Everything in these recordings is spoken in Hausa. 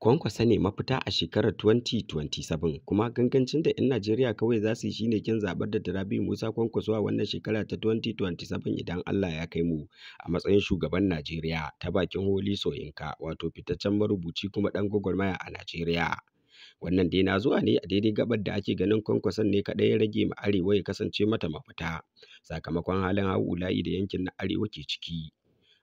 Kwankwasa ne mafita a shekarar 2027 kuma gangancin da 'yan Najeriya kawai za su yi shi ne ƙin zaɓar da Rabi'u Musa Kwankwaso a wannan shekara ta 2027 idan Allah ya kai mu a matsayin shugaban Najeriya, ta bakin Wole Soyinka, wato fitaccen marubuci kuma ɗan gwagwarmaya a Najeriya. Wannan dai na zuwa ne a daidai gaɓar da ake ganin Kwankwason ne kaɗai ya rage ma Arewa ya kasance mata mafita, sakamakon halin ha'ula'i da yankin na Arewa ke ciki.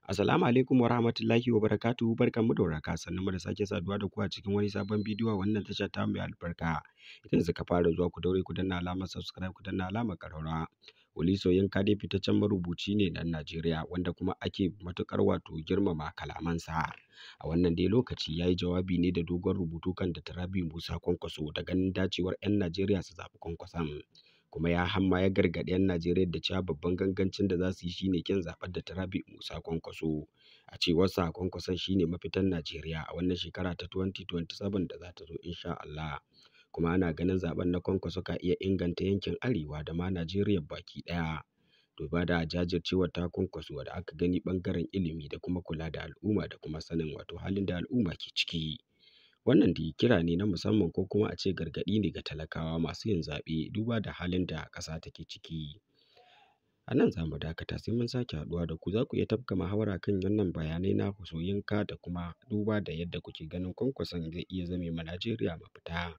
Assalamu alaikum wa rahmatullahi wa barakatuhu, barkanmu da warhaka, sannunmu da sake saduwa da ku a cikin wani sabon bidiyo a wannan tasha tamu mai albarka. Idan suka fara zuwa ku daure ku danna alamar subscribe, ku danna alamar ƙararrawa. Wole Soyinka dai fitaccen marubuci ne ɗan Najeriya wanda kuma ake matuƙar wato girmama kalamansa. A wannan dai lokaci ya yi jawabi ne da dogon rubutu kan Dr. Rabi'u Musa Kwankwaso da ganin dacewar 'yan Najeriya su zaɓi Kwankwason. Kuma ya gargaɗi 'yan Najeriya da cewa babban gangancin da za su yi shi ne ƙin zaɓar Dr. Rabi'u Musa Kwankwaso. A cewarsa Kwankwason shi ne mafitan Najeriya a wannan shekara ta 2027 da za ta zo insha Allah. Kuma ana ganin zaɓen na Kwankwaso ka iya inganta yankin Arewa da ma Najeriya baki ɗaya. Duba da jajircewar ta Kwankwaso da aka gani ɓangaren ilimi da kuma kula da al'umma da kuma sanin wato halin da al'umma ke ciki. Wannan dai kira ne na musamman ko kuma a ce gargaɗi ne ga talakawa masu yin zaɓe duba da halin da ƙasa take ciki. A nan za mu dakata sai mun sake haɗuwa da ku, za ku iya tafka muhawara kan wannan bayanai na Soyinka da kuma duba da yadda kuke ganin Kwankwason zai iya zame ma Najeriya mafita.